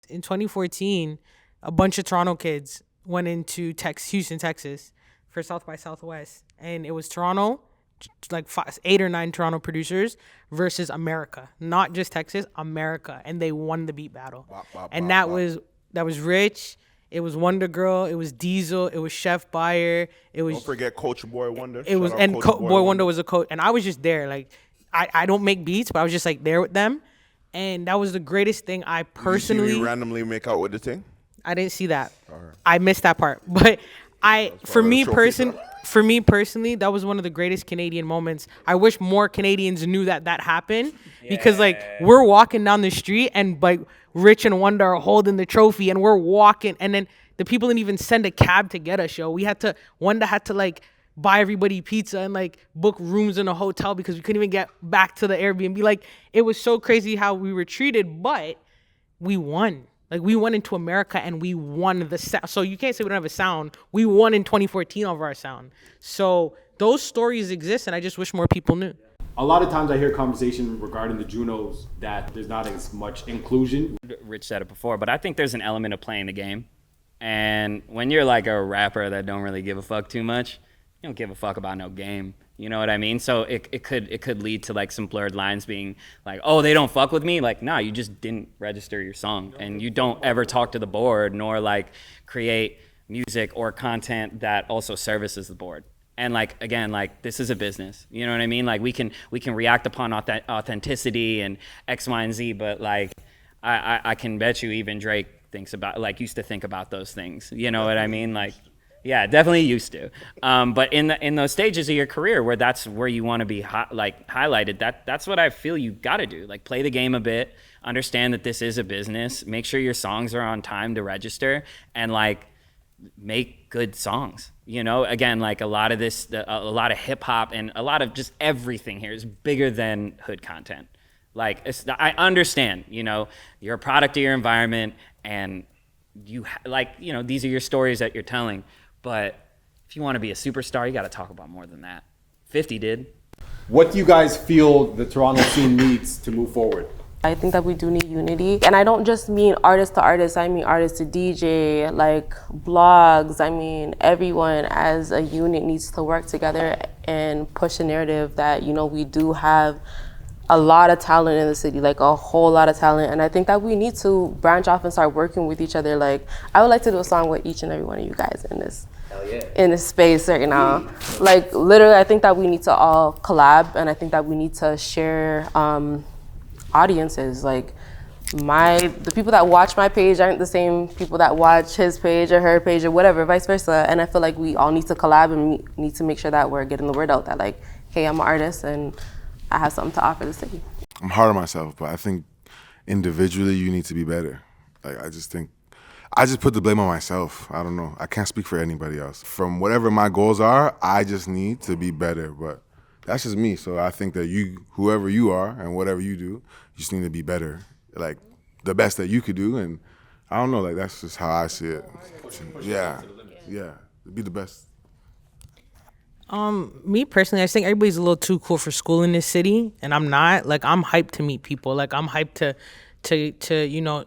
in 2014, a bunch of Toronto kids went into Houston, Texas for South by Southwest. And it was Toronto, like 8 or 9 Toronto producers versus America. Not just Texas, America. And they won the beat battle. That was Rich. It was Wonder Girl. It was Diesel. It was Chef Bayer. It was. Don't forget Coach Boy Wonder. It was, and Boy Wonder was a coach. And I was just there. Like, I don't make beats, but I was just like there with them. And that was the greatest thing I personally. Did you see me randomly make out with the thing? I didn't see that. Right. I missed that part. But for me personally, that was one of the greatest Canadian moments. I wish more Canadians knew that happened because like we're walking down the street and like Rich and Wanda are holding the trophy and we're walking and then the people didn't even send a cab to get us, yo. Wanda had to like buy everybody pizza and like book rooms in a hotel because we couldn't even get back to the Airbnb. Like it was so crazy how we were treated, but we won. Like, we won into America, and we won the sound. So you can't say we don't have a sound. We won in 2014 over our sound. So those stories exist, and I just wish more people knew. A lot of times I hear conversation regarding the Junos that there's not as much inclusion. Rich said it before, but I think there's an element of playing the game. And when you're like a rapper that don't really give a fuck too much, you don't give a fuck about no game. You know what I mean? So it could lead to like some blurred lines being like, oh, they don't fuck with me. Like, nah, you just didn't register your song and you don't ever talk to the board nor like create music or content that also services the board. And like, again, like this is a business, you know what I mean? Like we can react upon authenticity and X, Y, and Z, but like I can bet you even Drake used to think about those things. You know what I mean? Like, yeah, definitely used to. But in those stages of your career where that's where you want to be highlighted, that's what I feel you got to do. Like play the game a bit, understand that this is a business, make sure your songs are on time to register, and like make good songs. You know, again, like a lot of hip hop and a lot of just everything here is bigger than hood content. Like I understand, you know, you're a product of your environment and these are your stories that you're telling. But if you want to be a superstar, you got to talk about more than that. 50 did. What do you guys feel the Toronto scene needs to move forward? I think that we do need unity. And I don't just mean artist to artist, I mean artist to DJ, like blogs. I mean, everyone as a unit needs to work together and push a narrative that, you know, we do have a lot of talent in the city, like a whole lot of talent. And I think that we need to branch off and start working with each other. Like, I would like to do a song with each and every one of you guys in this space right now. Like, literally, I think that we need to all collab, and I think that we need to share audiences. Like, the people that watch my page aren't the same people that watch his page or her page or whatever, vice versa. And I feel like we all need to collab and need to make sure that we're getting the word out that, like, hey, I'm an artist and I have something to offer the city. I'm hard on myself, but I think individually you need to be better. Like, I just put the blame on myself. I don't know. I can't speak for anybody else. From whatever my goals are, I just need to be better. But that's just me. So I think that you, whoever you are and whatever you do, you just need to be better. Like, the best that you could do. And I don't know, like, that's just how I see it. Yeah. Be the best. Me personally, I just think everybody's a little too cool for school in this city, and I'm not. Like, I'm hyped to meet people. Like, I'm hyped to you know,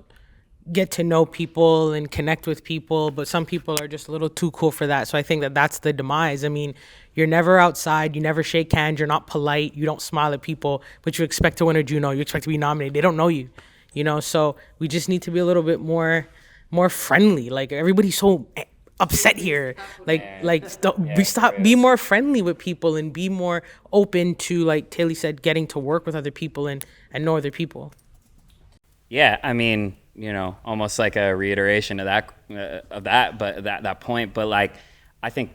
get to know people and connect with people, but some people are just a little too cool for that. So I think that that's the demise. I mean, you're never outside, you never shake hands, you're not polite, you don't smile at people, but you expect to win a Juno, you expect to be nominated. They don't know you, you know? So we just need to be a little bit more friendly. Like, everybody's so upset here. Be more friendly with people and be more open to, like Taylor said, getting to work with other people and know other people. Yeah, I mean, you know, almost like a reiteration of that point. But like, I think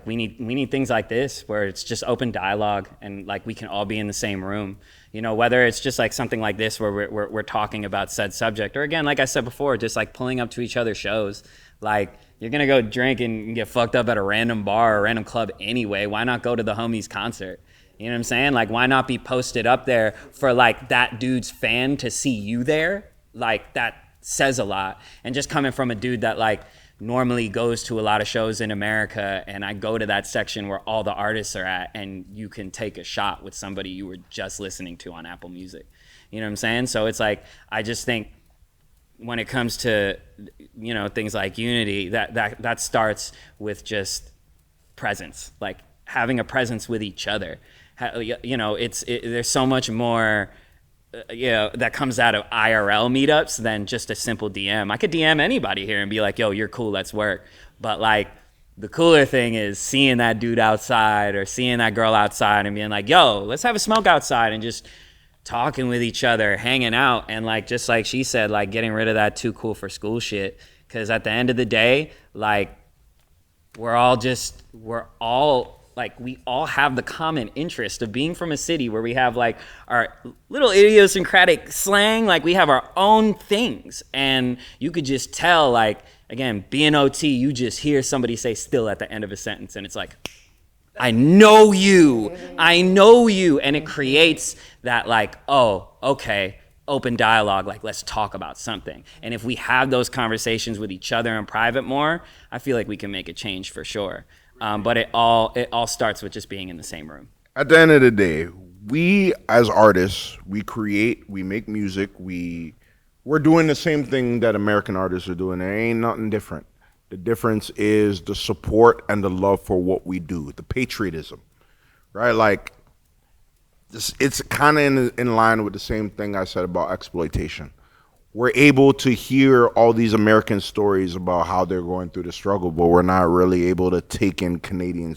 we need things like this where it's just open dialogue and like we can all be in the same room. You know, whether it's just like something like this where we're talking about said subject, or again, like I said before, just like pulling up to each other's shows. Like, you're gonna go drink and get fucked up at a random bar or a random club anyway. Why not go to the homie's concert? You know what I'm saying? Like, why not be posted up there for like that dude's fan to see you there? Like, that says a lot. And just coming from a dude that like normally goes to a lot of shows in America, and I go to that section where all the artists are at, and you can take a shot with somebody you were just listening to on Apple Music. You know what I'm saying? So it's like, I just think when it comes to, you know, things like unity, that starts with just presence, like having a presence with each other. You know, there's so much more, you know, that comes out of IRL meetups than just a simple DM. I could DM anybody here and be like, yo, you're cool, let's work. But like, the cooler thing is seeing that dude outside or seeing that girl outside and being like, yo, let's have a smoke outside, and just talking with each other, hanging out, and like, just like she said, like getting rid of that too cool for school shit. Because at the end of the day, like, we all have the common interest of being from a city where we have like our little idiosyncratic slang, like we have our own things. And you could just tell, like, again, being OT, you just hear somebody say still at the end of a sentence, and it's like, I know you. And it creates that like, oh, okay, open dialogue, like let's talk about something. And if we have those conversations with each other in private more, I feel like we can make a change for sure. But it all starts with just being in the same room. At the end of the day, we as artists, we create, we make music, we're doing the same thing that American artists are doing. There ain't nothing different. The difference is the support and the love for what we do, the patriotism, right? Like, it's kind of in line with the same thing I said about exploitation. We're able to hear all these American stories about how they're going through the struggle, but we're not really able to take in Canadian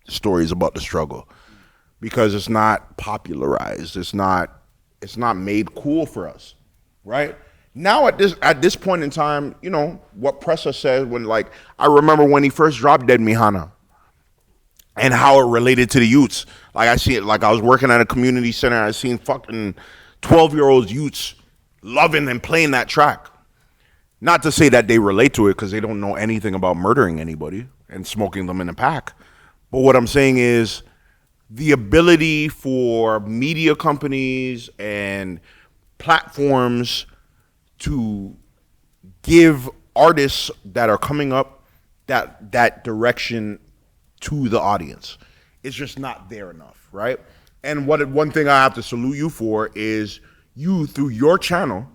stories about the struggle because it's not popularized. It's not made cool for us, right? Now at this point in time, you know, what Pressa said when, like, I remember when he first dropped Dead Mihana and how it related to the youths. Like, I see it, like I was working at a community center, I seen fucking 12-year-old youths loving and playing that track. Not to say that they relate to it because they don't know anything about murdering anybody and smoking them in a pack. But what I'm saying is the ability for media companies and platforms to give artists that are coming up that direction to the audience. It's just not there enough, right? And one thing I have to salute you for is you, through your channel,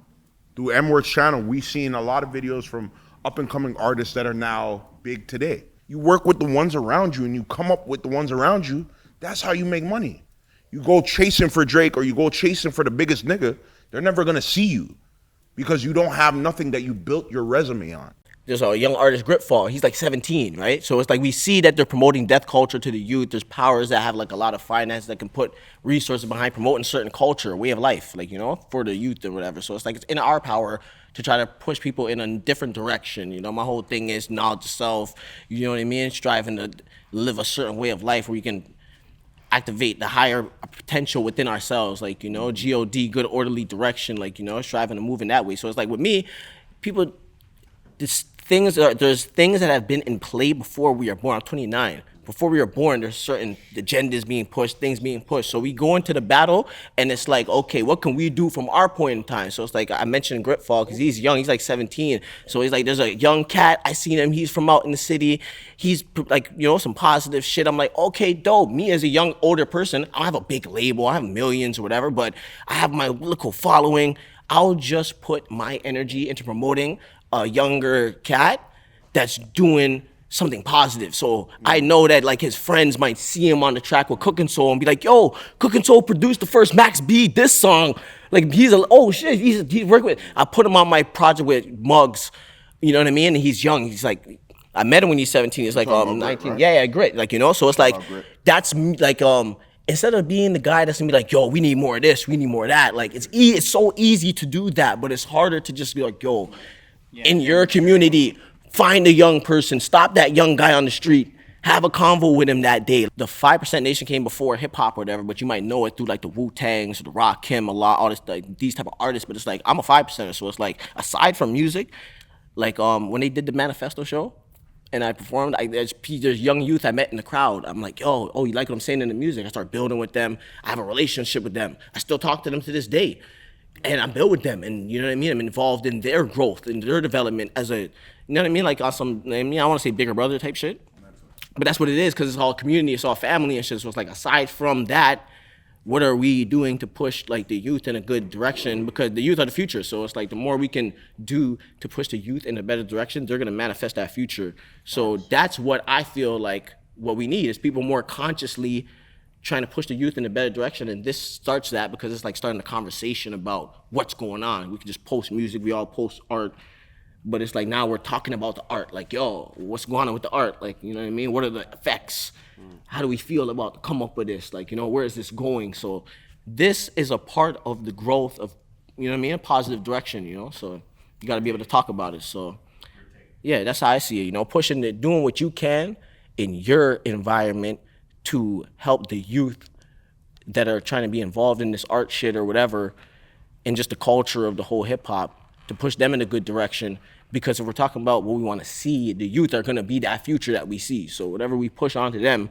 through M-Word's channel, we've seen a lot of videos from up-and-coming artists that are now big today. You work with the ones around you and you come up with the ones around you. That's how you make money. You go chasing for Drake or you go chasing for the biggest nigga, they're never gonna see you because you don't have nothing that you built your resume on. There's a young artist, Gritfall. He's like 17, right? So it's like we see that they're promoting death culture to the youth. There's powers that have like a lot of finance that can put resources behind promoting certain culture, way of life, like, you know, for the youth or whatever. So it's like it's in our power to try to push people in a different direction. You know, my whole thing is knowledge of self, you know what I mean? Striving to live a certain way of life where you can activate the higher potential within ourselves, like, you know, God, good orderly direction, like, you know, striving to move in that way. So it's like with me, people, there's things that have been in play before we are born. I'm 29. Before we were born, there's certain agendas being pushed, things being pushed. So we go into the battle, and it's like, okay, what can we do from our point in time? So it's like, I mentioned Gritfall, because he's young, he's like 17. So he's like, there's a young cat, I seen him, he's from out in the city. He's like, you know, some positive shit. I'm like, okay, dope. Me as a young, older person, I don't have a big label, I have millions or whatever, but I have my local following. I'll just put my energy into promoting a younger cat that's doing something positive. So I know that like his friends might see him on the track with Cookin' Soul and be like, yo, Cookin' Soul produced the first Max B this song. Like he's oh shit, he's working with, I put him on my project with Muggs, you know what I mean? And he's young, he's like, I met him when he's 17, he's like 19. Grit, right? Yeah, Grit, like, you know, so it's like, that's like, instead of being the guy that's gonna be like, yo, we need more of this, we need more of that. Like it's so easy to do that, but it's harder to just be like, yo, in your community, find a young person, stop that young guy on the street, have a convo with him that day. The 5% Nation came before hip hop or whatever, but you might know it through like the Wu-Tangs, the Rakim, a lot, all this, like these type of artists. But it's like, I'm a 5%er, so it's like, aside from music, like when they did the Manifesto show and I performed, there's young youth I met in the crowd. I'm like, yo, oh, you like what I'm saying in the music? I start building with them. I have a relationship with them. I still talk to them to this day. And I'm built with them, and you know what I mean? I'm involved in their growth, in their development as a, you know what I mean? Like on some, I mean, I want to say bigger brother type shit. But that's what it is, because it's all community, it's all family and shit. So it's like, aside from that, what are we doing to push like the youth in a good direction? Because the youth are the future. So it's like the more we can do to push the youth in a better direction, they're gonna manifest that future. So that's what I feel like what we need is people more consciously trying to push the youth in a better direction. And this starts that because it's like starting a conversation about what's going on. We can just post music, we all post art, but it's like now we're talking about the art. Like, yo, what's going on with the art? Like, you know what I mean? What are the effects? How do we feel about the come up with this? Like, you know, where is this going? So this is a part of the growth of, you know what I mean, a positive direction, you know? So you gotta be able to talk about it. So yeah, that's how I see it, you know, pushing it, doing what you can in your environment to help the youth that are trying to be involved in this art shit or whatever, and just the culture of the whole hip hop, to push them in a good direction. Because if we're talking about what we want to see, the youth are going to be that future that we see. So whatever we push onto them,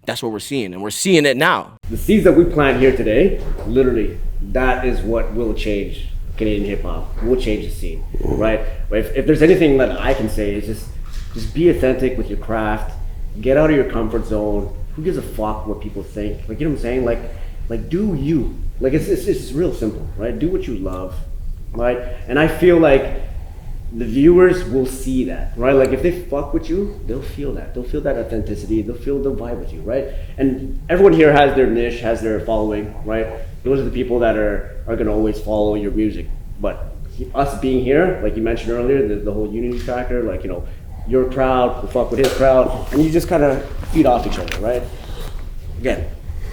that's what we're seeing. And we're seeing it now. The seeds that we plant here today, literally, that is what will change Canadian hip hop, will change the scene, right? If there's anything that I can say, is just be authentic with your craft, get out of your comfort zone. Who gives a fuck what people think? Like, you know what I'm saying? Like do you. Like, it's real simple, right? Do what you love, right? And I feel like the viewers will see that, right? Like, if they fuck with you, they'll feel that. They'll feel that authenticity. They'll feel the vibe with you, right? And everyone here has their niche, has their following, right? Those are the people that are gonna always follow your music. But us being here, like you mentioned earlier, the whole unity factor, like, you know, your crowd will fuck with his crowd, and you just kind of feed off each other, right? Again,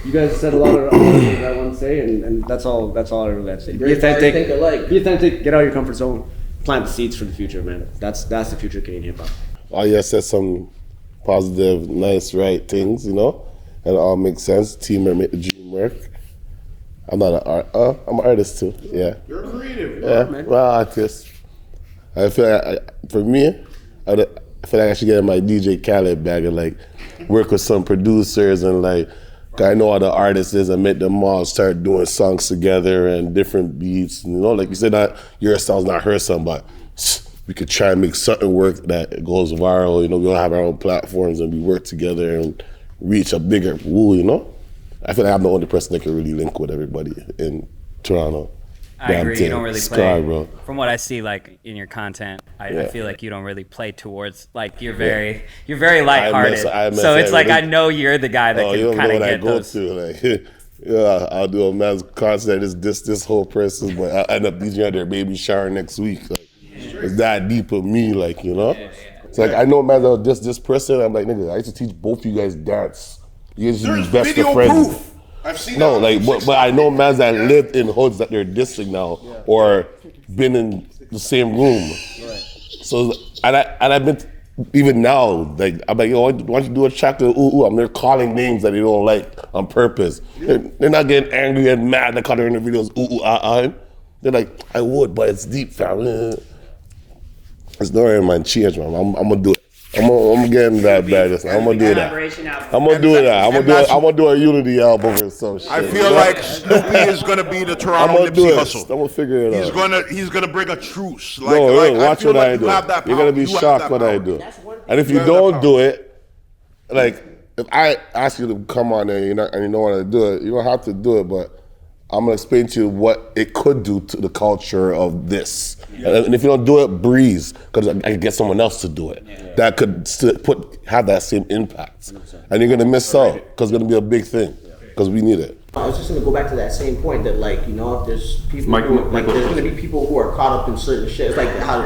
you guys said a lot of things I want to say, and that's all I really have to say. Be authentic. Be authentic. Get out of your comfort zone. Plant the seeds for the future, man. That's the future of Canadian hip hop. All you said some positive, nice, right things, you know, and it all makes sense. Teamwork make the dream work. I'm not I'm an artist too. Yeah. You're creative. Yeah, well, artist. I feel like for me, I feel like I should get in my DJ Khaled bag and like work with some producers and like, 'cause I know all the artists is and make them all start doing songs together and different beats. You know, like you said, not your song's not her song, but we could try and make something work that goes viral. You know, we all have our own platforms and we work together and reach a bigger pool, you know? I feel like I'm the only person that can really link with everybody in Toronto. I agree. You don't really play. Bro. From what I see, like in your content, I feel like you don't really play towards. Like you're very lighthearted. So it's like I know you're the guy that can kind of get those. Like, yeah, I'll do a man's concert. This whole person, but I end up DJing their baby shower next week. Like, it's that deep of me, like, you know. It's like I know man, this person. I'm like, nigga, I used to teach both of you guys dance. You guys used to be best of friends. Proof. I've seen no, like, but I know mans that lived in hoods that they're dissing now, or been in the same room. Right. So, and I've been, even now, like, I'm like, yo, why don't you do a track to I'm they're calling names that they don't like on purpose. Yeah. They're not getting angry and mad, they call their in the videos, They're like, I would, but it's deep, fam. It's not in my change, man. I'm gonna do it. I'm gonna get in that bag. I'm gonna do that. I'm gonna do that. I'm gonna do a Unity album or some shit. I feel like Snoopy is gonna be the Toronto Nipsey Hussle. I'm gonna figure it out. He's gonna bring a truce. Like, no, watch what I do. You're gonna be shocked what I do. And if you don't do it, like if I ask you to come on and you don't want to do it, you don't have to do it. But I'm gonna explain to you what it could do to the culture of this. And if you don't do it, breeze, because I can get someone else to do it that could still have that same impact. And you're gonna miss out because it's gonna be a big thing because we need it. I was just gonna go back to that same point that, like, you know, if there's people there's gonna be people who are caught up in certain shit. It's like how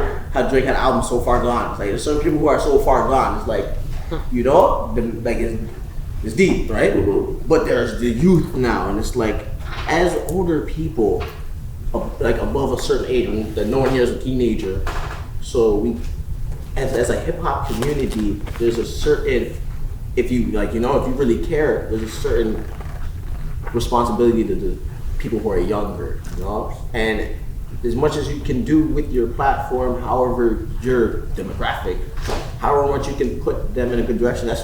Drake had an album So Far Gone. It's like there's certain people who are so far gone. It's like, you know, like it's deep, right? But there's the youth now, and it's like, as older people, like above a certain age, that no one here is a teenager. So we, as a hip hop community, there's a certain, if you like, you know, if you really care, there's a certain responsibility to the people who are younger, you know. And as much as you can do with your platform, however your demographic, however much you can put them in a good direction, that's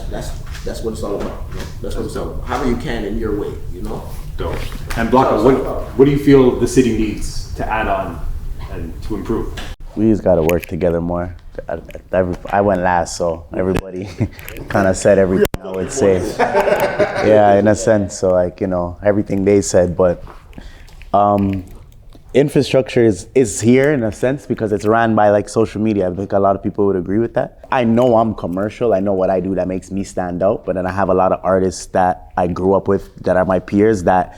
what it's all about. You know? That's what it's all about. However you can in your way, you know. Dope. And Blanca, what do you feel the city needs to add on and to improve? We just got to work together more. I went last, so everybody kind of said everything I would say. Yeah, in a sense. So like, you know, everything they said, but infrastructure is here in a sense because it's ran by like social media. I think a lot of people would agree with that. I know I'm commercial. I know what I do that makes me stand out, but then I have a lot of artists that I grew up with that are my peers that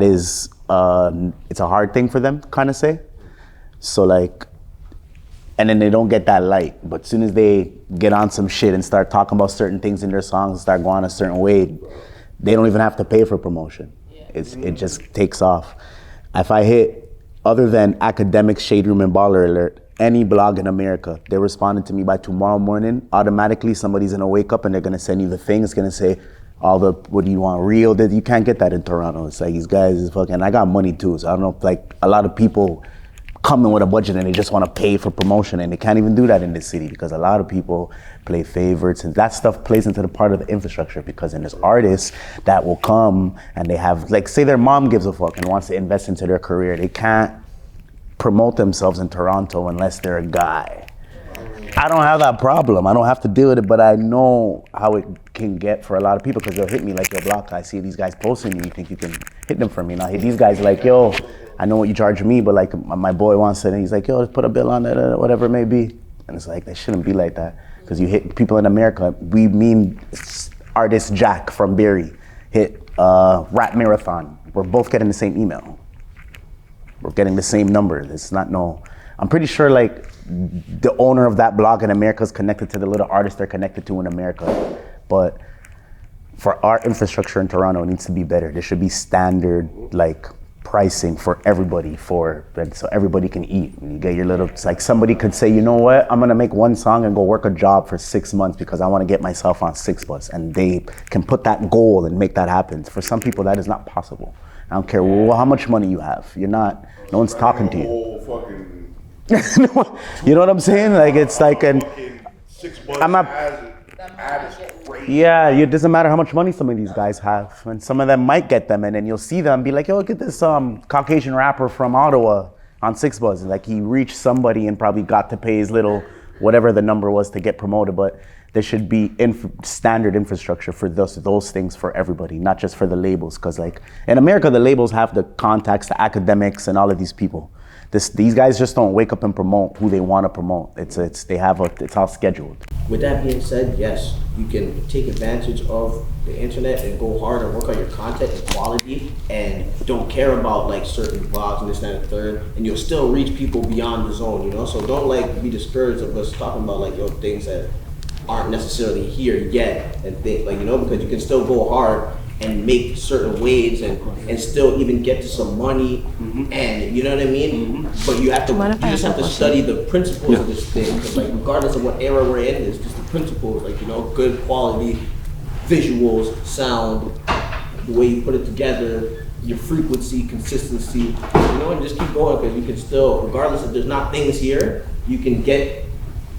is, it's a hard thing for them, kind of say. So like, and then they don't get that light. But as soon as they get on some shit and start talking about certain things in their songs and start going a certain way, they don't even have to pay for promotion. It just takes off. If I hit, other than Academics, Shade Room, and Baller Alert, any blog in America, they responded to me by tomorrow morning, automatically somebody's gonna wake up and they're gonna send you the thing. It's gonna say, what do you want, real? You can't get that in Toronto. It's like, these guys is fucking, I got money too, so I don't know, like a lot of people come in with a budget and they just want to pay for promotion, and they can't even do that in this city because a lot of people play favorites, and that stuff plays into the part of the infrastructure. Because then there's artists that will come and they have, like, say their mom gives a fuck and wants to invest into their career. They can't promote themselves in Toronto unless they're a guy. I don't have that problem. I don't have to deal with it, but I know how it can get for a lot of people because they'll hit me like, yo, Block, I see these guys posting you. You think you can hit them for me? And I hit these guys like, yo, I know what you charge me, but like my boy wants it, and he's like, yo, let's put a bill on it, whatever it may be. And it's like, that shouldn't be like that. Because you hit people in America, we mean artist Jack from Barrie hit Rap Marathon. We're both getting the same email. We're getting the same number. It's not I'm pretty sure like the owner of that blog in America is connected to the little artists they're connected to in America. But for our infrastructure in Toronto, it needs to be better. There should be standard like pricing for everybody so everybody can eat. You get your little, it's like somebody could say, you know what, I'm gonna make one song and go work a job for 6 months because I wanna get myself on 6bus, and they can put that goal and make that happen. For some people, that is not possible. I don't care how much money you have. No one's talking to you. You know what I'm saying? Like, it's like, I'm not, yeah, it doesn't matter how much money some of these guys have, and some of them might get them, and then you'll see them be like, yo, look at this Caucasian rapper from Ottawa on 6bus. Like, he reached somebody and probably got to pay his little, whatever the number was to get promoted. But there should be standard infrastructure for those things for everybody, not just for the labels. Because like in America, the labels have the contacts, the academics, and all of these people. These guys just don't wake up and promote who they want to promote. It's all scheduled. With that being said, yes, you can take advantage of the internet and go hard and work on your content and quality, and don't care about like certain blogs and this, that, and the third, and you'll still reach people beyond the zone, you know? So don't like be discouraged of us talking about like, things that aren't necessarily here yet, and think like, because you can still go hard and make certain waves and still even get to some money, and you know what I mean? But you just have to study the principles of this thing, because like regardless of what era we're in, it's just the principles, like good quality visuals, sound, the way you put it together, your frequency, consistency, and just keep going, because you can still, regardless if there's not things here, you can get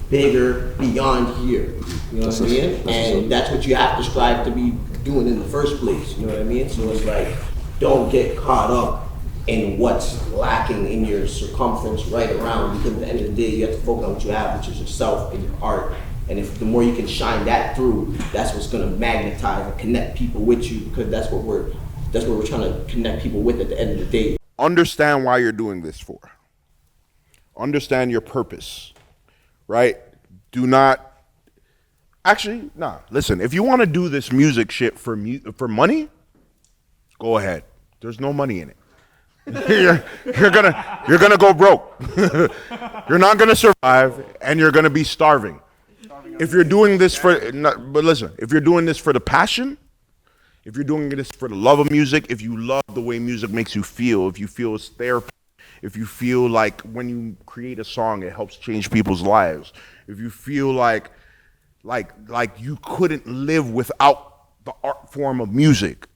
bigger beyond here. You know what I mean? And that's what you have to strive to be doing in the first place. You know what I mean? So it's like, don't get caught up in what's lacking in your circumference right around, because at the end of the day, you have to focus on what you have, which is yourself and your art. And if the more you can shine that through, that's what's gonna magnetize and connect people with you, because that's what we're trying to connect people with at the end of the day. Understand why you're doing this for. Understand your purpose, right? Do not, actually, nah, listen, if you wanna do this music shit for money, go ahead. There's no money in it. you're gonna go broke. You're not gonna survive, and you're gonna be starving. If you're doing this but listen, if you're doing this for the passion, if you're doing this for the love of music, if you love the way music makes you feel, if you feel it's therapy, if you feel like when you create a song, it helps change people's lives, if you feel like you couldn't live without the art form of music,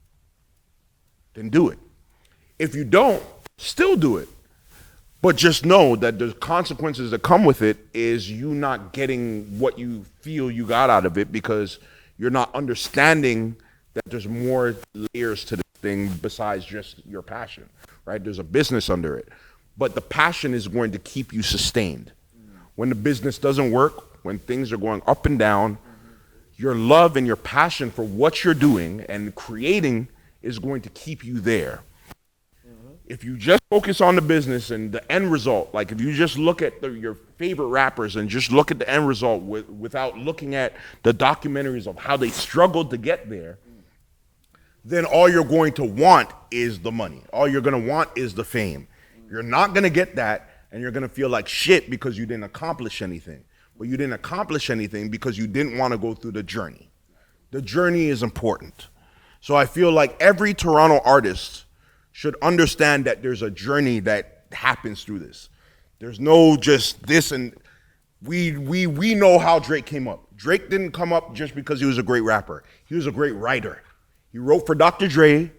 then do it. If you don't, still do it. But just know that the consequences that come with it is you not getting what you feel you got out of it, because you're not understanding that there's more layers to this thing besides just your passion, right? There's a business under it. But the passion is going to keep you sustained. When the business doesn't work, when things are going up and down, your love and your passion for what you're doing and creating is going to keep you there. If you just focus on the business and the end result, like if you just look at your favorite rappers and just look at the end result without looking at the documentaries of how they struggled to get there, then all you're going to want is the money. All you're going to want is the fame. You're not going to get that, and you're going to feel like shit because you didn't accomplish anything. But you didn't accomplish anything because you didn't want to go through the journey. The journey is important. So I feel like every Toronto artist should understand that there's a journey that happens through this. There's no just this, and we know how Drake came up. Drake didn't come up just because he was a great rapper. He was a great writer. He wrote for Dr. Dre, he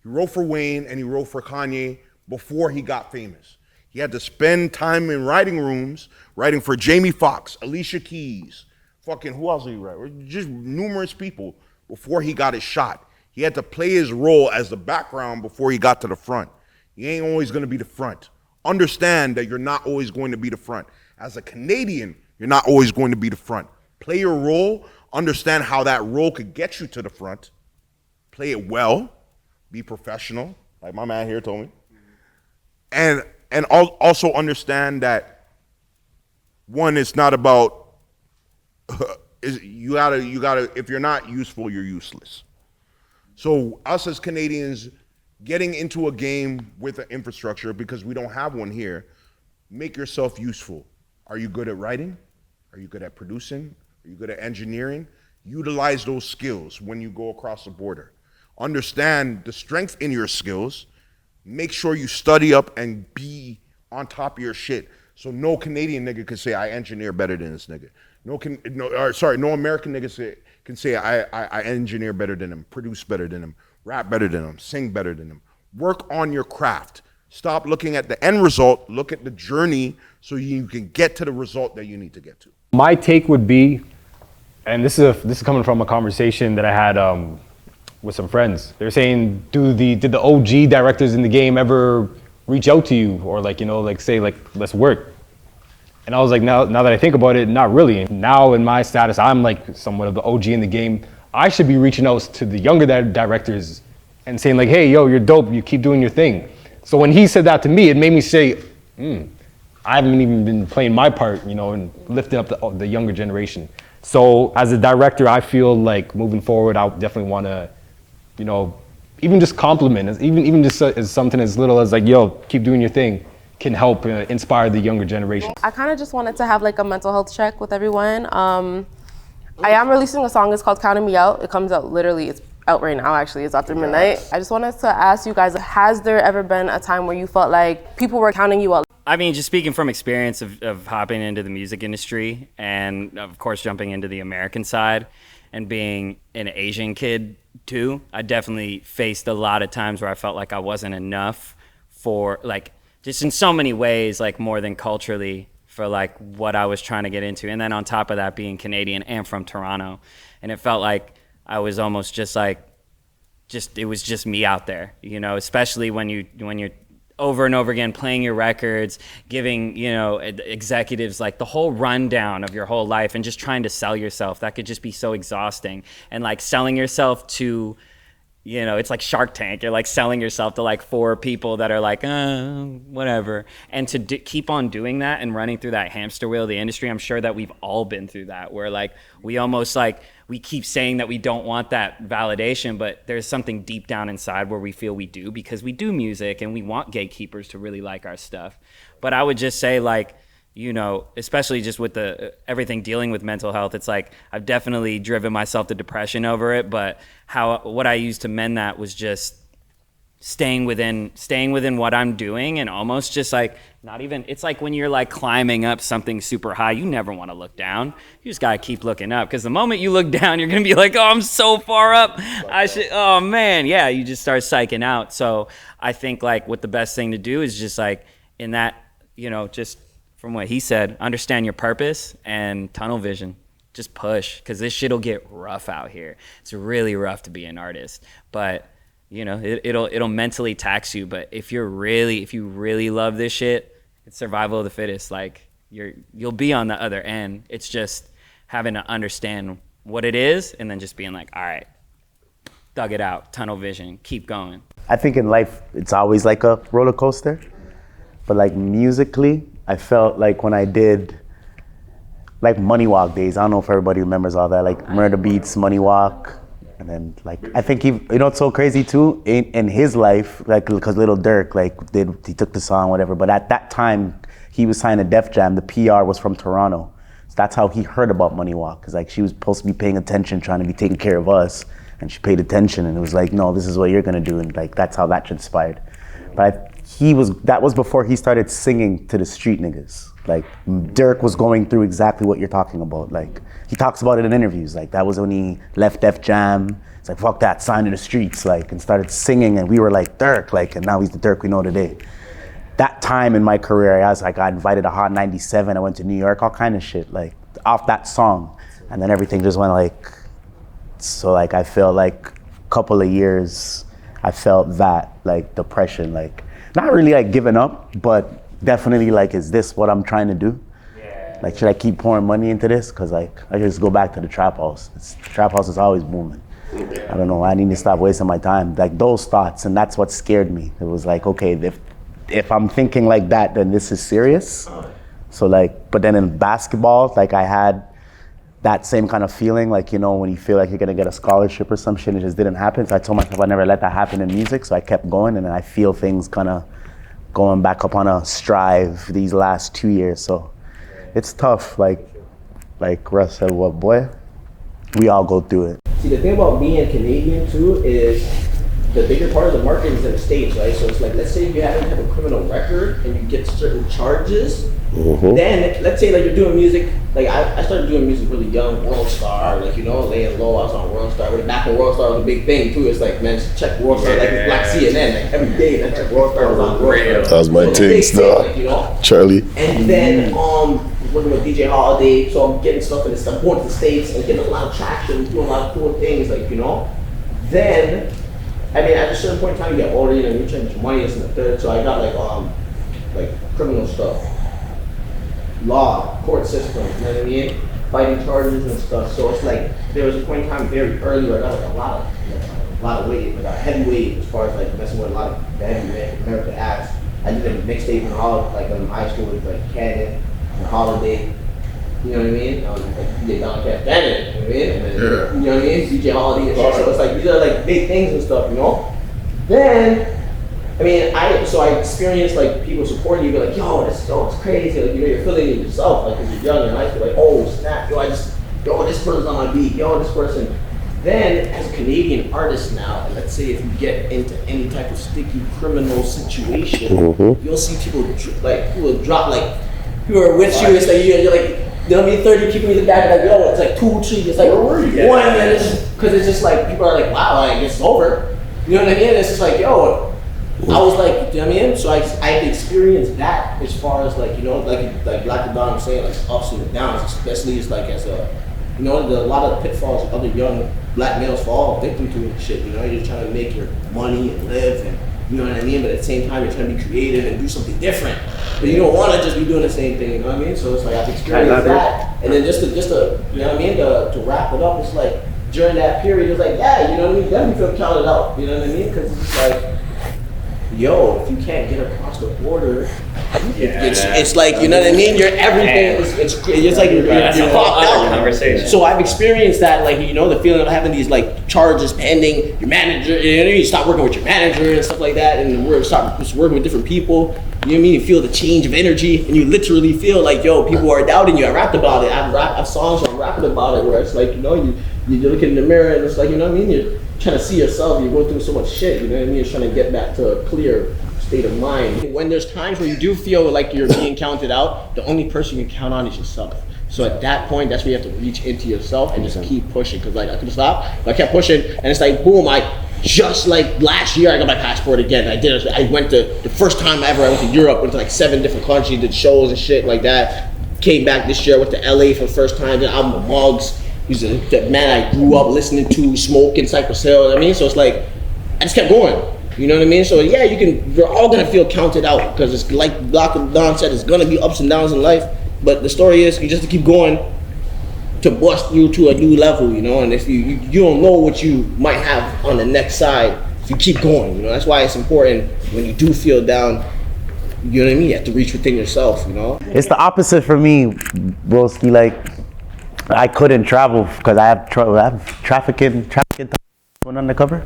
wrote for Wayne, and he wrote for Kanye before he got famous. He had to spend time in writing rooms, writing for Jamie Foxx, Alicia Keys, fucking who else did he write? Just numerous people before he got his shot. He had to play his role as the background before he got to the front. He ain't always gonna be the front. Understand that you're not always going to be the front. As a Canadian, you're not always going to be the front. Play your role, understand how that role could get you to the front. Play it well, be professional, like my man here told me. And also understand that, one, it's not about, you gotta, if you're not useful, you're useless. So us as Canadians, getting into a game with an infrastructure, because we don't have one here, make yourself useful. Are you good at writing? Are you good at producing? Are you good at engineering? Utilize those skills when you go across the border. Understand the strength in your skills. Make sure you study up and be on top of your shit. So no Canadian nigga can say, I engineer better than this nigga. No American nigga can say I engineer better than him, produce better than him, rap better than him, sing better than him. Work on your craft. Stop looking at the end result, look at the journey so you can get to the result that you need to get to. My take would be, and this is coming from a conversation that I had with some friends. They're saying, did the OG directors in the game ever reach out to you or say let's work? And I was like, now that I think about it, not really. Now in my status, I'm like somewhat of the OG in the game. I should be reaching out to the younger directors and saying like, hey, yo, you're dope. You keep doing your thing. So when he said that to me, it made me say, I haven't even been playing my part, and lifting up the younger generation. So as a director, I feel like moving forward, I definitely want to, even just compliment, even just as something as little as like, yo, keep doing your thing, can help inspire the younger generation. I kind of just wanted to have like a mental health check with everyone. I am releasing a song, it's called Counting Me Out. It comes out literally, it's out right now actually, it's after midnight. I just wanted to ask you guys, has there ever been a time where you felt like people were counting you out? I mean, just speaking from experience of hopping into the music industry and of course jumping into the American side and being an Asian kid too, I definitely faced a lot of times where I felt like I wasn't enough for just in so many ways, more than culturally for what I was trying to get into. And then on top of that, being Canadian and from Toronto. And it felt like I was almost it was just me out there, especially when you're over and over again playing your records, giving, executives the whole rundown of your whole life and just trying to sell yourself. That could just be so exhausting. And selling yourself to, it's like Shark Tank. You're selling yourself to 4 people that are whatever. And to keep on doing that and running through that hamster wheel of the industry, I'm sure that we've all been through that, where we almost we keep saying that we don't want that validation, but there's something deep down inside where we feel we do, because we do music and we want gatekeepers to really like our stuff. But I would just say especially just with everything dealing with mental health, it's I've definitely driven myself to depression over it, but what I used to mend that was just staying within what I'm doing, and almost just not even, it's when you're climbing up something super high, you never want to look down. You just got to keep looking up, because the moment you look down, you're going to be like, oh, I'm so far up. Oh man. Yeah. You just start psyching out. So I think what the best thing to do is just in that, just from what he said, understand your purpose and tunnel vision. Just push, because this shit'll get rough out here. It's really rough to be an artist, but it'll mentally tax you. But if you really love this shit, it's survival of the fittest. You'll be on the other end. It's just having to understand what it is, and then just being like, all right, thug it out, tunnel vision, keep going? I think in life, it's always like a roller coaster. But like musically, I felt like when I did like Money Walk days, I don't know if everybody remembers all that, like Murder Beats, Money Walk. And then like, I think he, you know, it's so crazy too, in his life, like, because Little Dirk, like he took the song, whatever. But at that time, he was signed to Def Jam. The PR was from Toronto. So that's how he heard about Money Walk. Cause like she was supposed to be paying attention, trying to be taking care of us. And she paid attention and it was like, no, this is what you're gonna do. And like, that's how that transpired. But that was before he started singing to the street niggas. Like Dirk was going through exactly what you're talking about. Like he talks about it in interviews. Like that was when he left Def Jam. It's like, fuck that, sign to the streets, like, and started singing. And we were like, Dirk, like, and now he's the Dirk we know today. That time in my career, I got invited to Hot 97. I went to New York, all kind of shit, like off that song. And then everything just went like, so like I felt like a couple of years, I felt that like depression, like not really like giving up, but definitely like, is this what I'm trying to do? Yeah. Like, should I keep pouring money into this? Cause like, I just go back to the trap house. The trap house is always booming. I don't know, I need to stop wasting my time. Like those thoughts, and that's what scared me. It was like, okay, if I'm thinking like that, then this is serious. So like, but then in basketball, like I had that same kind of feeling, like, you know, when you feel like you're gonna get a scholarship or some shit, it just didn't happen. So I told myself I'd never let that happen in music. So I kept going, and then I feel things kind of going back up on a strive these last 2 years. So it's tough, like Russ said, what, boy? We all go through it. See, the thing about being Canadian too is the bigger part of the market is in the States, right? So it's like, let's say you happen to have a criminal record and you get certain charges, then let's say like you're doing music, like I started doing music really young, World Star, like, you know, laying low, I was on World Star. Back when World Star was a big thing too, it's like, man, just check World Star, like it's Black CNN, like every day, that check World Star was on World Star. That was my thing, like, you know? Charlie. And then working with DJ Holiday, so I'm getting stuff in this stuff, going to the States and getting a lot of traction, doing a lot of cool things, like, you know? Then, I mean, at a certain point in time, you get older, you know, you're trying to get money, this and the third, so I got like criminal stuff, law, court system, you know what I mean? Fighting charges and stuff, so it's like, there was a point in time very early where I got like a lot of weight, like a heavy weight as far as like messing with a lot of the heavy American acts. I did a mixtape in high school with like Cannon and Holiday, you know what I mean? Like DJ Don Cat Cannon, you know what I mean? And then, you know what I mean? DJ Holiday and shit. So it's like, these are like big things and stuff, you know? Then, I mean, I experienced like people supporting you, be like, yo, it's crazy. Like, you know, you're feeling it yourself, like, cause you're young and I feel like, oh, snap, yo, this person's on my beat, yo, this person. Then, as a Canadian artist now, and let's say if you get into any type of sticky criminal situation, you'll see people drop like, who are with you, it's like, you're like, you know what I mean, 30 people in the back, like, yo, it's like 2, 3, it's like one, and it's because it's just like, people are like, wow, I guess it's over. You know what I mean? It's just like, yo, I was like, you know what I mean? So I experienced that as far as like, you know, like Black Don was saying, like ups and downs, especially as like as a, you know, a lot of pitfalls other young black males fall victim to and shit, you know, you're trying to make your money and live and, you know what I mean? But at the same time, you're trying to be creative and do something different. But you don't want to just be doing the same thing, you know what I mean? So it's like, I've experienced that. And then just to, you know what I mean? To wrap it up, it's like, during that period, it's like, yeah, you know what I mean? You gotta feel counted out, you know what I mean? Because it's like, yo, if you can't get across the border, it's like, you know what I mean? You're everything. It's like you're popped out. Conversation. So I've experienced that, like, you know, the feeling of having these like charges pending. Your manager, you know, you stop working with your manager and stuff like that, and we're start just working with different people. You know what I mean? You feel the change of energy, and you literally feel like, yo, people are doubting you. I rapped about it. I've songs where I'm rapping about it, where it's like, you know, you look in the mirror and it's like, you know what I mean? You're trying to see yourself, you're going through so much shit, you know what I mean? You're trying to get back to a clear state of mind. When there's times where you do feel like you're being counted out, the only person you can count on is yourself. So at that point, that's where you have to reach into yourself and just keep pushing. Cause like I could have stopped, but I kept pushing, and it's like, boom, just like last year, I got my passport again. I went to, the first time ever, I went to Europe, went to like 7 different countries, did shows and shit like that. Came back this year, went to LA for the first time, did an album with Muggs. He's the man I grew up listening to, smoking Cypress Hill, you know what I mean? So it's like, I just kept going, you know what I mean? So yeah, you're all gonna feel counted out, because it's like Black Don said, it's gonna be ups and downs in life, but the story is, you just keep going, to bust you to a new level, you know. And if you don't know what you might have on the next side if you keep going, you know. That's why it's important when you do feel down. You know what I mean? You have to reach within yourself, you know? It's the opposite for me, broski. Like, I couldn't travel because I have trafficking undercover.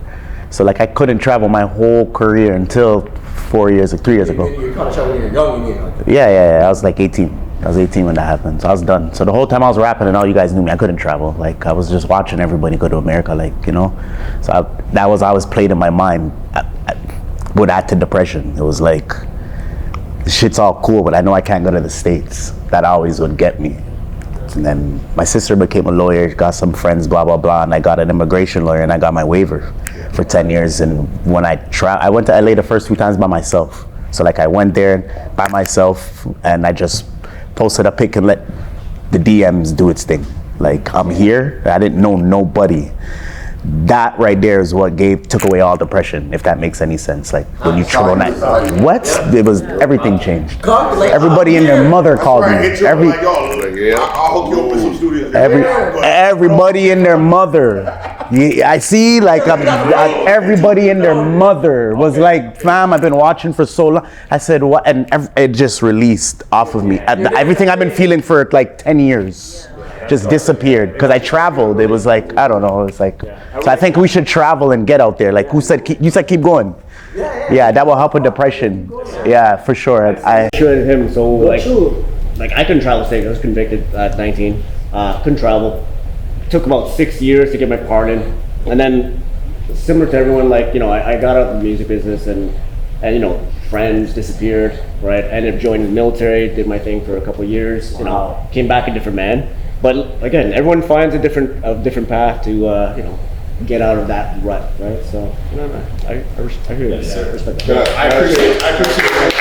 So like I couldn't travel my whole career until 3 years ago. You're kind of traveling when you're young, you mean? Like, Yeah. I was like 18. I was 18 when that happened. So I was done. So the whole time I was rapping and all you guys knew me, I couldn't travel. Like I was just watching everybody go to America, like, you know? So that was always played in my mind. Would add to depression. It was like, the shit's all cool, but I know I can't go to the States. That always would get me. And then my sister became a lawyer, got some friends, blah, blah, blah, and I got an immigration lawyer and I got my waiver for 10 years. And when I went to LA the first 2 times by myself. So like I went there by myself and I just posted a pic and let the DMs do its thing. Like I'm here, I didn't know nobody. That right there is what took away all depression, if that makes any sense. Like when you throw that, what? It was, everything changed. Everybody and their mother called me. Everybody and their mother. Yeah, I see, like everybody and their mother was like, fam, I've been watching for so long. I said, what? And it just released off of me. Everything I've been feeling for like 10 years. Just disappeared because I traveled. It was like, I don't know. It's like, so I think we should travel and get out there. Like you said keep going. Yeah, that will help with depression. Yeah, for sure. I should him. So like I couldn't travel state. I was convicted at 19. Couldn't travel. Took about 6 years to get my pardon, and then similar to everyone, like, you know, I got out of the music business and you know, friends disappeared. Right, I ended up joining the military. Did my thing for a couple of years. You know, came back a different man. But again, everyone finds a different path to you know, get out of that rut, right? So, I hear you. I respect that. I appreciate it.